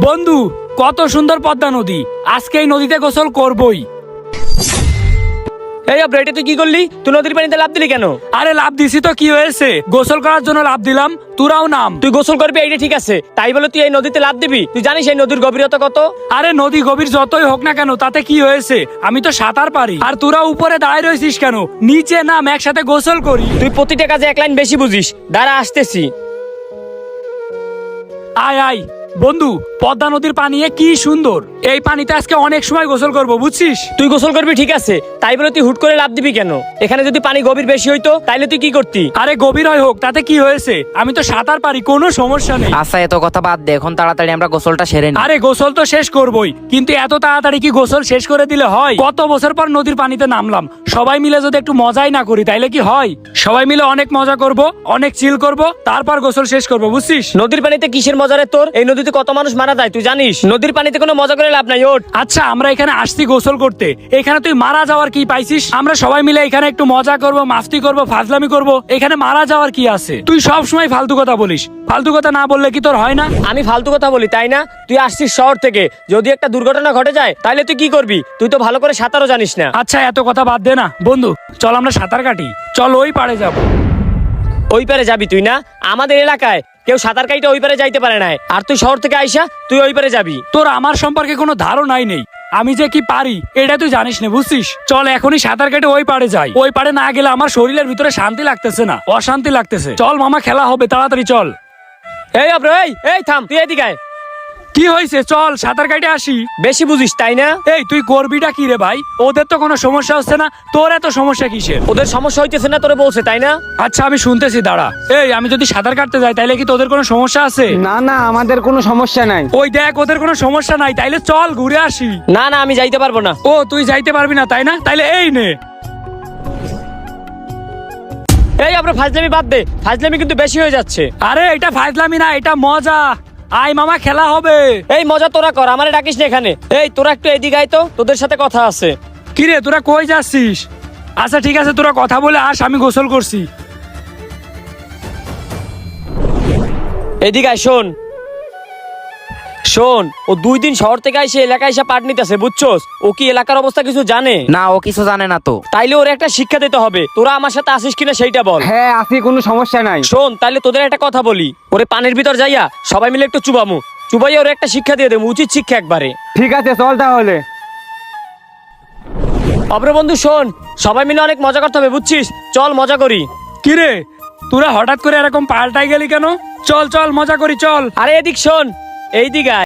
বন্ধু, কত সুন্দর পদ্মা নদী, আজকে এই নদীতে গোসল করবই। এই আব্রা, এটা তুই কি করলি? তুই নদীর পানিতে লাফ দিলি কেন? আরে লাভ দিছি তো কি হয়েছে, গোসল করার জন্য লাভ দিলাম, তোরাও নাম। তুই গোসল করবি এইটা ঠিক আছে, তাই বলে তুই এই নদীতে লাফ দিবি? তুই জানিস এই নদীর গভীরতা কত? আরে নদী গভীর যতই হোক না কেন, তাতে কি হয়েছে, আমি তো সাঁতার পারি। আর তোরা উপরে দাঁড়িয়ে রয়েছিস কেন? নিচে নাম, একসাথে গোসল করি। তুই প্রতিটা কাজে এক লাইন বেশি বুঝিস। দাঁড়া, আসতেছি। আয় আয় বন্ধু, পদ্মা নদীর পানি কি সুন্দর, এই পানিতে আজকে অনেক সময় গোসল করব, বুঝছিস? তুই গোসল করবি ঠিক আছে, তাই বলে তুই হুট করে লাফ দিবি কেন? এখানে যদি পানি গভীর বেশি হইতো তাইলে তুই কি করতি? আরে গভীর হয় হোক, তাতে কি হয়েছে, আমি তো সাঁতার পারি, কোনো সমস্যা নেই। আচ্ছা, এত কথা বাদ দে, এখন তাড়াতাড়ি আমরা গোসলটা সেরে নিই। আরে গোসল তো শেষ করবই, কিন্তু এত তাড়াতাড়ি কি গোসল শেষ করে দিলে হয়? কত বছর পর নদীর পানিতে নামলাম, সবাই মিলে যদি একটু মজাই না করি তাইলে কি হয়? সবাই মিলে অনেক মজা করব, অনেক চিল করব, তারপর গোসল শেষ করব, বুঝছিস? নদীর পানিতে কিসের মজা রে তোর? এই নদীতে কত মানুষ মারা যায় তুই জানিস? নদীর পানিতে কোনো মজা করে লাভ নাই, ওঠ। আচ্ছা, আমরা এখানে আসছি গোসল করতে, এখানে তুই মারা যাওয়ার কি পাইছিস? আমরা সবাই মিলে এখানে একটু মজা করব, মাস্তি করব, ফাজলামি করব, এখানে মারা যাওয়ার কি আছে? তুই সব সময় ফালতু কথা বলিস, ফালতু কথা না বললে কি তোর হয় না? আমি ফালতু কথা বলি তাই না? তুই আসছিস শহর থেকে, যদি একটা দুর্ঘটনা ঘটে যায় তাহলে তুই কি করবি? তুই তো ভালো করে সাঁতারও জানিস না। আচ্ছা, এত কথা বাদ দে না বন্ধু, চল আমরা সাঁতার কাটি, চল ওই পাড়ে যাব। ওই পারে যাবি তুই? না, আমাদের এলাকায় কেউ সাঁতার কাইটা ওই পারে যাইতে পারে না, আর তুই শহর থেকে আইসা তুই ওই পারে যাবি? তোর আমার সম্পর্কে কোনো ধারণাই নেই, আমি যে কি পারি এটা তুই জানিস না, বুঝছিস? চল এখনই সাঁতার কেটে ওই পাড়ে যাই, ওই পাড়ে না গেলে আমার শরীরের ভিতরে শান্তি লাগতেছে না, অশান্তি লাগতেছে। চল মামা, খেলা হবে, তাড়াতাড়ি চল। এই আব্রো, এই এই থাম, তুই এদিকে আয়। কি হয়েছে, চল সাঁতার কাটে আসি। বেশি বুঝিস তাই না? এই তুই করবিটা কি রে ভাই? ওদের তো কোনো সমস্যা হচ্ছে না, তোর এত সমস্যা কিসের? ওদের সমস্যা হইতেছে না তোরে বলছে তাই না? আচ্ছা আমি শুনতেছি, দাঁড়া। এই আমি যদি সাঁতার কাটতে যাই তাইলে কি তোদের কোনো সমস্যা আছে? না না, আমাদের কোনো সমস্যা নাই। ওই দেখ, ওদের কোনো সমস্যা নাই, তাইলে চল ঘুরে আসি। না না, আমি যাইতে পারবো না। ও তুই যাইতে পারবি না তাই না? তাইলে এই নে। এই আব্রো, ফাজলামি বাদ দে, ফাজলামি কিন্তু বেশি হয়ে যাচ্ছে। আরে এটা ফাজলামি না, এটা মজা। আয় মামা, খেলা হবে। এই মজা তোরা কর, আমারে ডাকিস না এখানে। এই তোরা একটু এদিকে আয় তো, তোদের সাথে কথা আছে। কিরে তোরা কই যাচ্ছিস? আচ্ছা ঠিক আছে, তোরা কথা বলে আস, আমি গোসল করছি। এদিকে আয়, শোন শোন, ও 2 দিন শহর থেকে এসে এলাকায় এসে পাট নিতেছে, বুঝছস? ও কি এলাকার অবস্থা কিছু জানে? না, ও কিছু জানে না তো। তাইলে ওর একটা শিক্ষা দিতে হবে। তোরা আমার সাথে আসিস কিনা সেইটা বল। হ্যাঁ আসি, কোনো সমস্যা নাই। শোন, তাইলে তোদের একটা কথা বলি, ওরে পানির ভিতর যাইয়া সবাই মিলে একটু চুবামু, চুবাইয়া ওরে একটা শিক্ষা দিয়ে দেবো, উচিত শিক্ষা একবারে। ঠিক আছে, চল তাহলে। অব্র বন্ধু শোন, সবাই মিলে অনেক মজা করতে হবে, বুঝছিস? চল মজা করি। কিরে তোরা হঠাৎ করে এরকম পাল্টাই গেলি কেন? চল চল মজা করি, চল। আরে এদিক শোন, এইদিকে আয়।